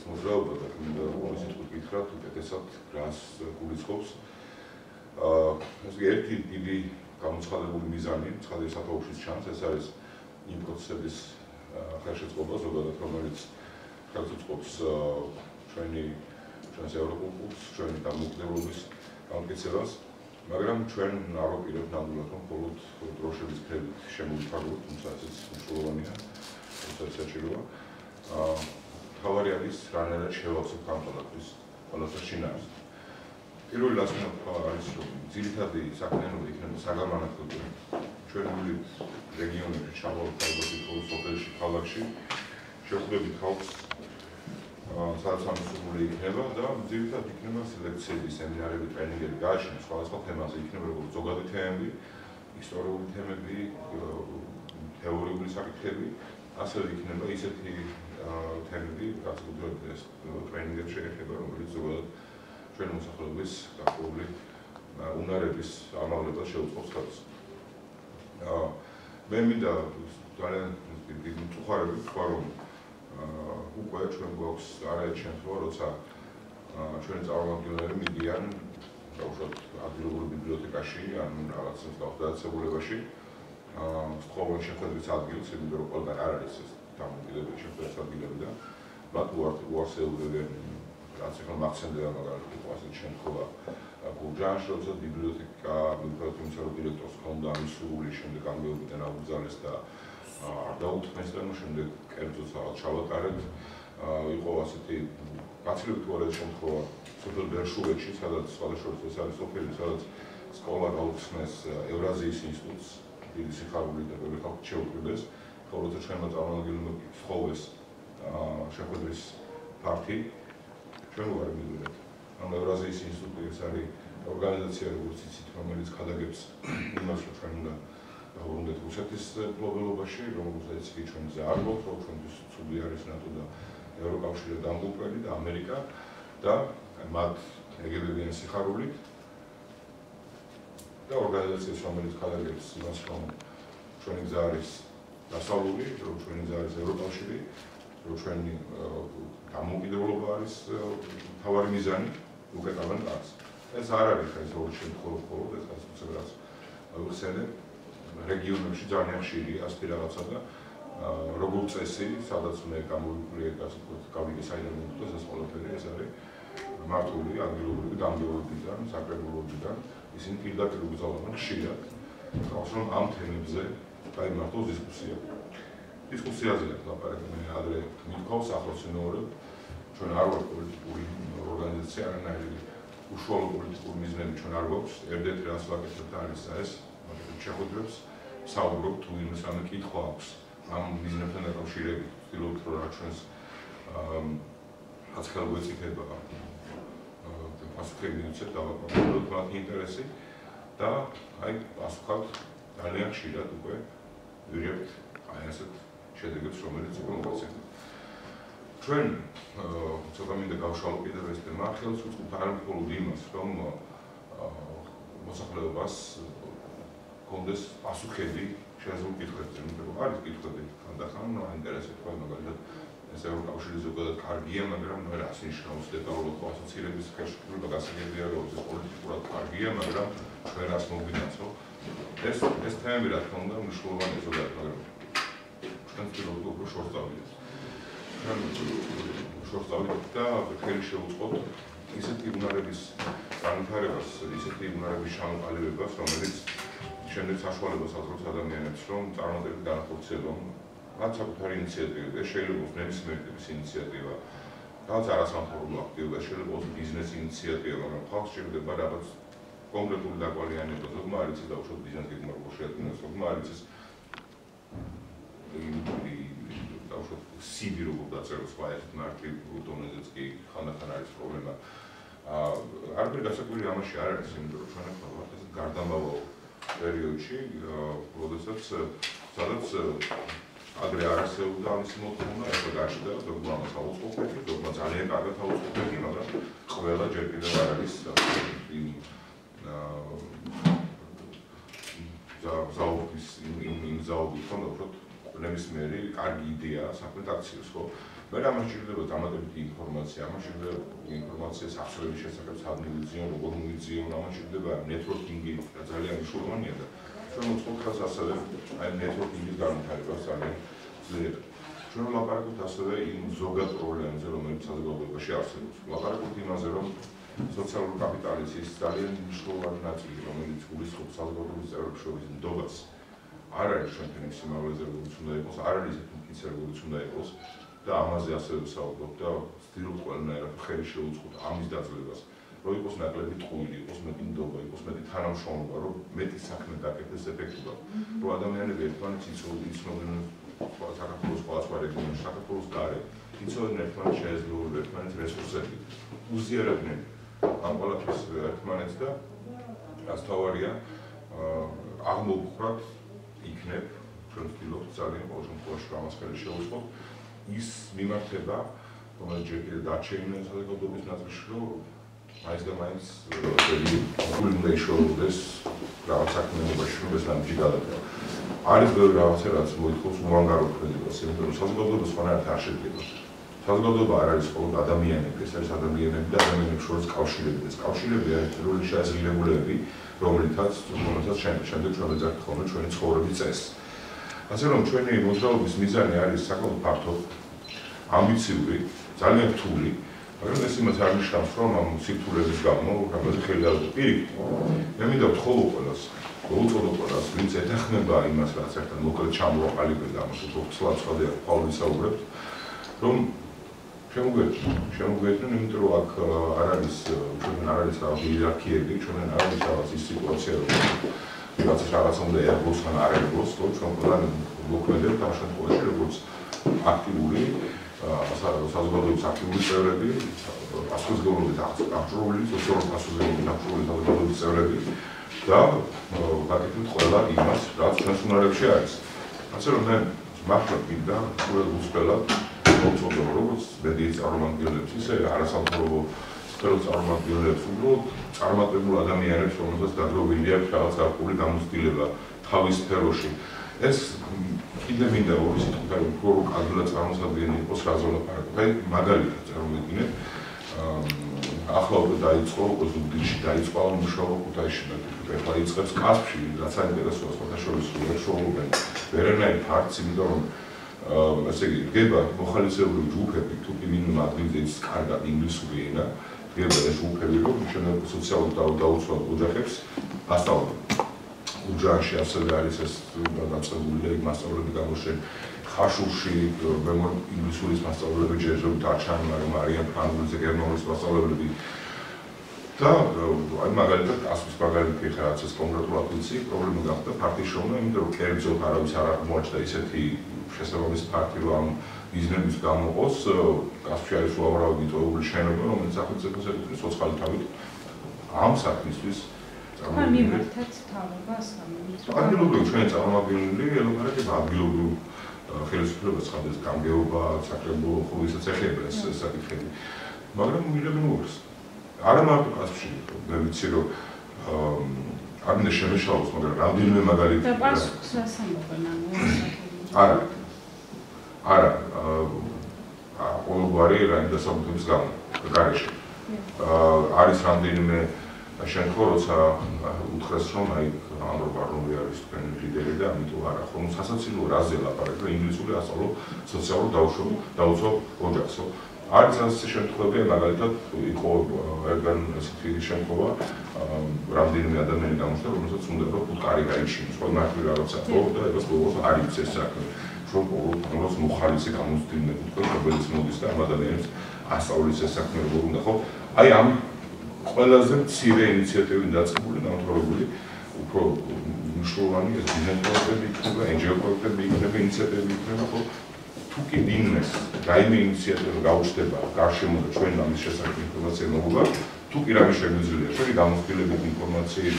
მოძრაობა და ისეთ ვკითხრათ, უკეთესად რას გულისხმობს. ესე ერთი დიდი გამოცხადებული მიზანი, ცხადია სათაურის ჩანს, ეს არის იმ პროცესების ხელშეწყობა, ზოგადად რომელიც ხელს უწყობს ჩვენს ევროპულ კურსს, ჩვენი დამოუკიდებლობის გამტკიცებას, მაგრამ ჩვენ არ ვაპირებთ ნამდვილად, რომ მხოლოდ დროშების ქრებით შემოვიფარგლოთ, თუმცა ესეც მნიშვნელოვანია, თუმცა ეს საჭიროა. თავარი არის რანაირად შევავსებთ ამ ყველაფერს შინაარსს. პირველი ლაშქრობა არის, რომ ძირითადი საქმიანობა იქნება საგანმანათლებლო. ჩვენ ვივით რეგიონებში, ჩამოვარდნილ სოფელში, ქალაქში, შევხვდებით ხალხს, სადაც ამისული იქნება და ძირითადად იქნება ლექციები, სემინარები, ტრენინგები, გააჩნია სხვადასხვა თემაზე, იქნება როგორც ზოგადი თემები, ისტორიული თემები, თეორიული საკითხები, ასევე იქნება ისეთი თემები, განსაკუთრებით ეს ტრენინგები შეეხება, რომელიც ზოგადად ჩვენი მოსახლეობის გარკვეული უნარების ამაღლებას შეუწყობს ხელს. მე მინდა ძალიან დიდი მწუხარებით ვთქვა, რომ უკვე ჩვენ გვაქვს არაერთ შემთხვევა, როცა ჩვენი წარმომადგენლები მიდიან დაუშვათ ადგილობრივ ბიბლიოთეკაში ან რაღაც გადაწყვეტილებაში სკოლის შეხვედრის ადგილს, იმიტომ რომ ყველგან არ არის ეს დამოუკიდებელი შეხვედრის ადგილები და მათ უარსებობენ რაც ახლა მახსენდება მაგალითად იყო ასეთი შემთხვევა გურჯაანში, როცა ბიბლიოთეკა მიუხედავად იმისა, რომ დირექტორს ჰქონდა მისული, შემდეგ ამბებიდან აუგზავნეს და არ დაუთმეს და შემდეგ კერძოც რაღაც ჩავატარეთ. იყო ასეთი გაცილებით უარესი შემთხვევა სოფელ ბერშუვეთში, სადაც სხვადასხვა ეს არის სოფელი, სადაც სკოლა გაუხსნეს ევრაზიის ინსტიტუტს, დიდი სიხარული და ბევრი ხალხი შეუპირდეს, ხოლო როცა ჩვენმა წარმომადგენლებმა სთხოვეს შეხვედრის ფაქტი, ჩვენ ვარ მივიდეთ. ამ ევრაზიის ინსტიტუტი ეს არის ორგანიზაცია, როგორც იცით, რომელიც ხადაგებს იმას, რომ ჩვენ უნდა დაუბრუნდეთ რუსეთის მფლობელობაში, რომელსაც კი ჩვენზე არ გვაქვს, რომ ჩვენთვის ცუდი არის ნატო და ევროკავშირი დამოუკიდებელი და ამერიკა და მათ ეგებებიან სიხარულით და ორგანიზაციას, რომელიც ხადაგებს იმას, რომ ჩვენი გზა არის დასავლური, რომ ჩვენი გზა არის ევროკავშირი, რომ ჩვენი დამოუკიდებლობა არის მთავარი მიზანი, უკეთავენ კარგს. ეს არ არის ეს ორი შემთხვევა მხოლოდ, ეს ასე რაც ვიხსენებ, რეგიონებში ძალიან ხშირია ასეთი რაღაცა და როგორ წესი, სადაც მე გამოვიკვლიე გავიგე საიდან მოხდა ეს ყველაფერი, ეს არის მართული ადგილობრივი გამგეობებიდან, საკრებულობიდან, ისინი პირდაპირ უგზავნიან ხშირად, რომ ამ თემებზე გაიმართოს დისკუსია. დისკუსიაზეა ლაპარაკი, მე ადრე მithქვავს ახლოსინოურად, ჩვენ არ ვართ პოლიტიკური ორგანიზაცია, არანაირი უშუალო პოლიტიკური მიზნები ჩვენ არ გვაქვს, ერთ-ერთი რაც ვაკეთებთ არის ეს, შეხვედრებს საუბრობთ თუ იმ სამი კითხვა აქვს ამ მიზნებთან დაკავშირებით, ვცდილობთ რომ რა ჩვენს ხელგვეწიფება პასუხები მივცეთ დავაკმაყოფილოთ მათი ინტერესი და აი პასუხად ძალიან ხშირად უკვე ვიღებთ აი ასეთ შედეგებს, რომელიც უკვე მოგაცემთ. ჩვენ ცოტა მინდა გავშალო კიდევ ეს თემა, ხელს უწყობთ არა მხოლოდ იმას, რომ მოსახლეობას კონდეს პასუხები შესაძლოა კითხვებზე, იმიტომ რომ არის კითხვები ხანდახან აინტერესებთ, მაგალითად ეს ევროკავშირი ზოგადად კარგია, მაგრამ რას ნიშნავს დეტალურად ასოცირების ხელშეკრულება გასაგებია, რომ ეს პოლიტიკურად კარგია, მაგრამ ჩვენ რას მოგვინაცო. ეს თემები რა თქმა უნდა მნიშვნელოვანია ზოგადად, მაგრამ ჩვენ ვცდილობთ უფრო შორს წავიდეთ. ჩვენ შორს წავიდეთ და ხელი შევუწყობთ ისეთი უნარების განვითარებას, ისეთი უნარების ჩამოყალიბებას, რომელიც შემდეგ საშუალებას აძლევს ადამიანებს, რომ წარმატებით განახორციელონ მათ საკუთარი ინიციატივები. ეს შეიძლება იყოს ნებისმიერი ტიპის ინიციატივა, რაღაც არასამთავრობო აქტივობა, შეიძლება იყოს ბიზნეს ინიციატივა, მაგრამ ხალხს სჭირდება რაღაც კონკრეტული დაკვალიანება, ზოგმა არ იცის დაუშვათ ბიზნეს გეგმა როგორ შეადგინოს, ზოგმა არ იცის დაუშვათ CV როგორ დაწეროს, სხვა ერთ მარტივ დონეზეც კი ხანდახან არის პრობლემა. არაფერი გასაკვირი ამაში არ არის, იმიტომ რომ ჩვენ ახლა ვართ ეს გარდამავალ პერიოდში, როდესაც სადაც ადრე არ არსებობდა ამის მოთხოვნა, ახლა გაჩნდა, ზოგმა ამას აუწყობთ, ზოგმა ძალიან კარგად აუწყობთ, მაგრამ ყველა ჯერ კიდევ არ არის იმ ზაობის, რომ უფრო ნებისმიერი კარგი იდეაა საქმე დაქციოს, ხო? მე ამას ჭირდება დამატებითი ინფორმაცია, ამას ჭირდება ინფორმაცია სახსრების შესახებ, სად მივიძიონ, როგორ მივიძიონ, ამას ჭირდება ნეტვორკინგი, ძალიან მნიშვნელოვანია და ჩვენ მოწყობილს ასევე აი ნეტვორკინგის განვითარება ძალიან ძლიერად. ჩვენ ვლაპარაკობთ ასევე იმ ზოგად პრობლემებზე, რომელიც საზოგადოებაში არსებობს. ვლაპარაკობთ იმაზე, რომ სოციალური კაპიტალის ის ძალიან მნიშვნელოვანი ნაწილი, რომელიც გულისხმობს საზოგადოების წევრებს შორის ნდობას, არ არის ჩვენთანი სიმაღლეზე, როგორც უნდა იყოს, არ არის ისეთი მტკიცე, როგორც უნდა იყოს და ამაზე ასევე ვსაუბრობ და ვცდილობ ყველანაირად ხელი შევუწყოთ ამის დაძლევას, რომ იყოს ნაკლები ტყუილი, იყოს მეტი ნდობა, იყოს მეტი თანამშრომლობა, რომ მეტი საქმე გაკეთდეს ეფექტურად, რომ ადამიანები ერთმანეთს იცნობდნენ საქართველოს სხვა რეგიონებში, საქართველოს გარეთ, იცოდნენ ერთმანეთს შეეძლებული, ერთმანეთს რესურსები, უზიარებდნენ ამ ყველაფერს ერთმანეთს და რაც თავარია აღმოვუხრათ იქნებ ჩვენ ვცდილობთ ძალიან ყოველ შემთხვევაში ამას ხელი შევუწყოთ ის მიმართება, რომელიც ჯერ კიდევ დარჩენილია საზოგადოების ნაწილში, რომ მაინც და მაინც უნდა იშოვდეს რაღაც საქმიანობაში, რომ ეს ნაბიჯი გადადგა. არის ბევრი რაღაცა, რაც მოითხოვს უანგარო ქმედებას, იმიტომ რომ საზოგადოება სხვანაირად არ შედგება. საზოგადოება არ არის მხოლოდ ადამიანები, ეს არის ადამიანები და ადამიანებს შორის კავშირები. ეს კავშირები არის პირველი შეაზრილებულები, რომელთაც შემდეგ ჩვენ ვეძახთ ხოლმე ჩვენი ცხოვრების წესს. ასე რომ ჩვენი მოძრაობის მიზანი არის საკმაოდ ფართო, ამბიციური, ძალიან რთული, მაგრამ ეს იმას არ ნიშნავს, რომ ამ სირთულეების გამო რაღაცა ხელი დავდო. პირიქით, მე მინდა ვთხოვო ყველას, ვუწოდო ყველას, ვინც ეთანხმება იმას, რაც ერთად მოკლედ ჩამოვაყალიბეთ და ამას უფრო ცლად-ცლად ვისაუბრებთ, რომ შემოგვეცნო, იმიტომ რომ აქ არ არის რაღაც იერარქიები, ჩვენ არ არის რაღაც ის სიტუაცია, რომ რაღაცა უნდა ერგოს ან არ ერგოს, რომ ჩვენ ყველანი მოქმედებთ ამ შემთხვევაში, როგორც აქტიური საზოგადოების აქტიური წევრები, პასუხისმგებლობით აღჭურვილი, სოციალურ პასუხისმგებლობით აღჭურვილი საზოგადოების წევრები და ვაკეთებთ ყველა იმას, რაც ჩვენს უნარებში არის. ასე რომ მე მართლა მინდა უბრალოდ მოწოდო, როგორც მედიის წარმომადგენლებს, ისე არასამთავრობო სფეროს წარმომადგენლებს, უბრალოდ წარმატებულ ადამიანებს, რომელსაც დაგროვილი აქვს რაღაც გარკვეული გამოცდილება თავის სფეროში. ეს კიდე მინდა ორი სიტყვით უფრო კარგად წარმოსადგენი იყოს რა ზოლაპარაკობ. აი მაგალითად წარმოვიდგინეთ, ახლა უკვე დაიწყო ზუგდიდში, დაიწყო მუშაობა ქუთაისში, ახლა იწყებს კასპში, რაც საინტერესოა სხვადასხვა შოუობენ. ვერანაირ ფაქტს, იმიტომ რომ ესე იგი, დგება მოხალისეობრივი ჯგუფები, თუ კი ვინმე ადგილზე ის კარგად ინგლისური ენა, დგება ეს ჯგუფები, რომ სოციალურ დაუცველ ოჯახებს ასწავლონ. უჯრანში ასევე არის ეს დაწყებული და იქ მასწავლებლები გამოჩენ. ხაშურში ინგლისურის მასწავლებლები ჯერჯერობით არჩიან, მაგრამ არიან ფრანგულის და გერმანულის მასწავლებლები. და აი მაგალითად კასპის მაგალითი ხა რაც ეს კონკრეტულად ვიცი, პრობლემა გახდა ფაქტის შოვნა, იმიტომ რომ კერძოდ არავის არ აღმოაჩნდა ისეთი შესაბამისი ფაქტი, რომ ამ ბიზნესის გამოყოს კასპში არის უამრავი მიტოვებული შენობა, რომელიც სახელმწიფოს ეკუთვნის ცოცხალი თავით ამ საქმისთვის თქვენ მიმართეთ თავებას ადგილობრივ ჩვენი წარმომადგენლები ელაპარაკება ადგილობრივ ხელისუფლებას ხდეს გამგეობა, საკრებულო, ხო ისაც ეხება ეს საკითხები. მაგრამ მიღებენ უარს. არა მარტო კასპში, მე ვიცი რომ არ მინდა შემეშალოს, მაგრამ რამდენიმე მაგალითი და პასუხს ასამბობენ ამ საკითხებზე. არა, ყოველგვარი დასაბუთების გამო გარეშე. არის რამდენიმე შემთხვევა, როცა უთხრეს, რომ აი ანდრო ბარნოვი არის თქვენი ლიდერი და ამიტომ არა, ხომ სასაცილო რაზე ლაპარაკობ, ინგლისური ასწავლო სოციალურ დაუცველ ოჯახს. არის ასეთი შემთხვევები, მაგალითად იყო ერთგან ესეთი შემთხვევა, რამდენიმე ადამიანი გამოჩნდა, რომელსაც უნდა რომ ფუტკარი გაიჩინოს, ხო მართლა რაღაცა ხო და ეს ბოლოს არის ეს საქმე. რომ ყოველთვის მოხალისე გამოცდილნი თქვენ ყოველთვის მოდის და ამ ადამიანებს ასწავლის ეს საქმე როგორ უნდა ხო? აი ამ ყველაზე მცირე ინიციატივები დაწყებული, დამთავრებული, უფრო მნიშვნელოვანი ეს ბიზნეს პროექტები იქნება, NGO პროექტები იქნება, ინიციატივები იქნება, ხო? თუ კი ვინმეს რაიმე ინიციატივა გაუჩნდება გარშემო და ჩვენ ამის შესახებ ინფორმაცია მოგვა, თუ კი რამე შეგვიძლია, ჩვენი გამოცდილებით ინფორმაციით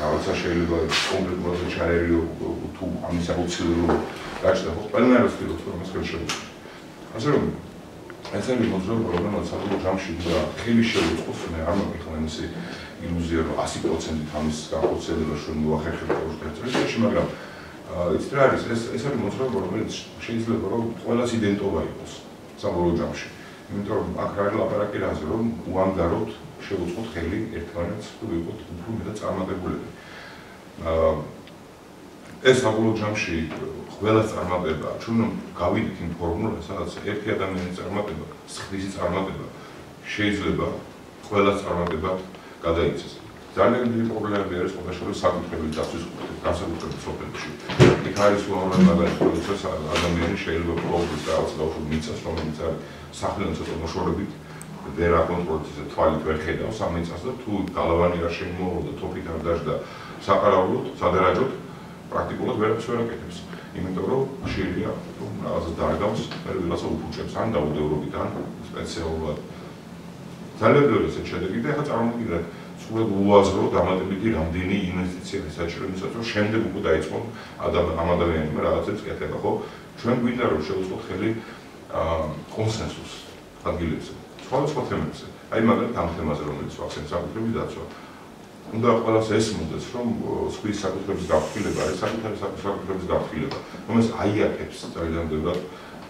რაღაცა შეიძლება კონკრეტულად ჩაერიო თუ ამის აუცილებლობა გაჩნდა, ხო? ყველანაირად ვცდილობთ რომ ეს ხელშეუწყოს. ასე რომ ეს არის მოძრაობა, რომელსაც საკუთარ ჯამში უნდა ხელი შეუწყოს, მე არ მაქვს ახლა ისე ილუზია, რომ 100%-ით ამის განხორციელება ჩვენ მოახერხებთ ერთ-ერთი, მაგრამ იცით რა არის ეს არის მოძრაობა რომელიც შეიძლება რომ ყველას იდენტობა იყოს საბოლოო ჯამში იმიტომ რომ აქ არის ლაპარაკი რაზე რომ უანგაროდ შევუწყოთ ხელი ერთმანეთს თუ ვიყოთ უფრო მეტად წარმატებულები ეს საბოლოო ჯამში ყველას წარმატება ჩვენ გავიდით იმ ფორმულას სადაც ერთი ადამიანის წარმატება სხდისი წარმატება შეიძლება ყველას წარმატებად გადაიქცეს ძალიან დიდი პრობლემები არის ყოველშაბათს საკუთრების დაცვის განსაკუთრებით სოფელში. იქ არის უამრავი მაგალითი, როდესაც ადამიანი შეიძლება პრობლემის რაღაც დაუშვათ მიწას, რომელიც არის სახელმწიფო ცოტა მოშორებით, ვერ აკონტროლებს ეს თვალით ვერ ხედავს ამ მიწას და თუ გალავანი არ შემოვა და თოფით არ დაждდა საყარაულოდ, სადარაჯოდ პრაქტიკულად ვერაფერს ვერ აკეთებს. იმიტომ რომ ხშირია რომ რაღაცა დარგავს, მე ვიღაცა უფუჭებს ან დაუდევრობით ან სპეციალურად. ძალიან ბევრი ეს შედეგი და ახლა წარმოგიდგენთ სულად უაზრო დამატებითი რამდენი ინვესტიცია საჭირო იმისათვის რომ შემდეგ უკვე დაიწყონ ამ ადამიანებმა რაღაცებს კეთება ხო ჩვენ გვინდა რომ შევუწყოთ ხელი კონსენსუსს ადგილებზე სხვადასხვა თემებზე აი მაგალითად ამ თემაზე რომელიც ვახსენე საკუთრების დაცვა უნდა ყველას ესმოდეს რომ სხვის საკუთრების გაფრთხილება არის საკუთარი საკუთრების გაფრთხილება რომელიც აიაკებს ძალიან ბევრად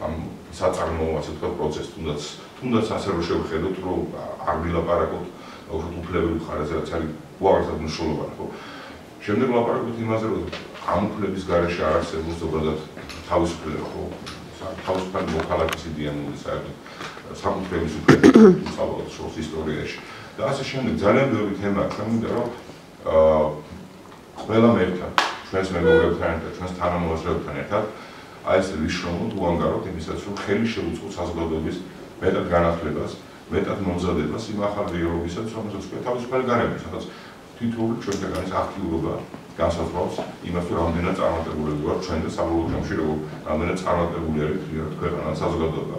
ამ საწარმოო ასე ვთქვათ პროცესს თუნდაც ასე რომ შევხედოთ რომ არ ვილაპარაკოთ აუშვათ უფლებების ხარაზე რაც არის უაღრესად მნიშვნელოვანი ხო შემდეგ ვლაპარაკობთ იმაზე რომ ამ უფლების გარეშე არ არსებობს ზოგადად თავისუფლება ხო თავისუფალი მოქალაქის იდეალური საერთოდ საკუთრების უფლება უცალოდ შორს ისტორიაში და ასე შემდეგ ძალიან ბევრი თემაა ჩვენ მინდა რომ ყველამ ერთად ჩვენს მეგობრებთან ერთად ჩვენს თანამოაზრეებთან ერთად აი ეს ვიშრომოთ უანგაროთ იმისაც რომ ხელი შევუწყოთ საზოგადოების მეტად განათლებას მეტად მომზადებას იმ ახალ რეალობისაც, რომელსაც თქვენ თავისუფალი გარემოს, სადაც თითოეული ჩვენთაგანის აქტიურობა განსაზღვრავს იმას, რომ რამდენად წარმატებულები ვართ ჩვენ და საბოლოო ჯამში რამდენად წარმატებული არის თლიანად ქვეყანა და საზოგადოება.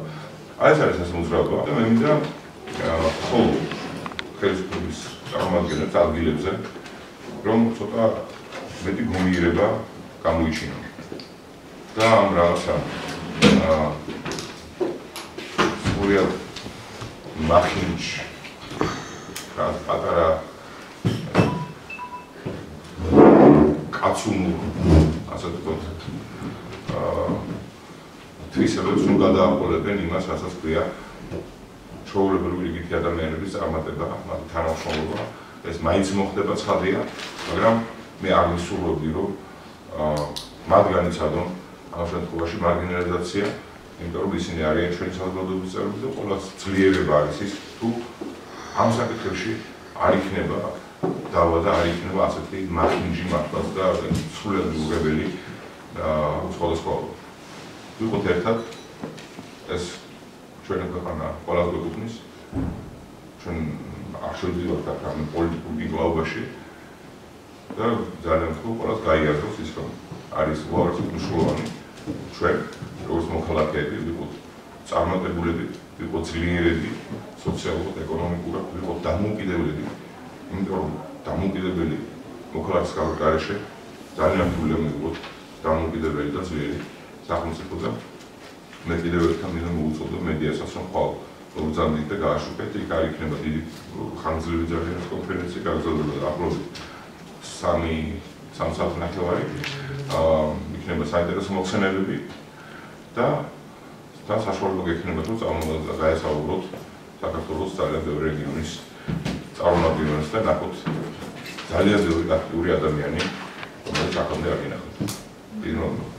აი ეს არის ეს მოძრაობა და მე მინდა ხოლმე ხელისუფლების წარმომადგენლებს ადგილებზე რომ ცოტა მეტი გონიერება გამოიჩინონ. და ამ რაღაცა სულიად მახინჯი პატარა კაცუნუ ასე ვთქვათ თვისებებს რომ გადააყოლებენ იმას რასაც ქვია ჩვეულებრივი რიგითი ადამიანების წარმატება მათ თანამშრომლობა ეს მაინც მოხდება ცხადია მაგრამ მე არ ვისურვებდი რომ მათგან იცადონ ამ შემთხვევაში მარგინალიზაცია იმიტომ რომ ისინი არიან ჩვენი საზოგადოების წევრები და ყველა ძლიერება არის ის თუ ამ საკითხებში არ იქნება დავა და არ იქნება ასეთი მახინჯი მართლაც და სრულად მიუღებელი სხვადასხვა ვიყოთ ერთად ეს ჩვენი ქვეყანა ყველას გვეკუთვნის ჩვენ არ შევდივართ აქ ამ პოლიტიკურ გიგლაობაში და ძალიან ხო ყველას გაიაზროს ის რომ არის უაღრესად მნიშვნელოვანი ჩვენ როგორც მოქალაქეები ვიყოთ წარმატებულები, ვიყოთ ძლიერები, სოციალურად, ეკონომიკურად, ვიყოთ დამოუკიდებლები, იმიტომ რომ დამოუკიდებელი მოქალაქის გარეშე ძალიან პრობლემა ვიყოთ დამოუკიდებელი და ძლიერი სახელმწიფო და მე კიდევ ერთხელ მინდა მოვუწოდო მედიასაც რომ ხვალ მოვუძამდით და გააშუქეთ, იქ არ იქნება დიდი ხანგრძლივი ძალიან კონფერენცია გაგრძელდება ახლობით 3 საათნახევარი იქნება საინტერესო მოხსენებები და საშუალება გექნება თუ გაესაუბროთ საქართველოს ძალიან ბევრი რეგიონის წარმომადგენლებს და ნახოთ ძალიან ბევრი აქტიური ადამიანი რომელიც აქამდე არ გინახავთ.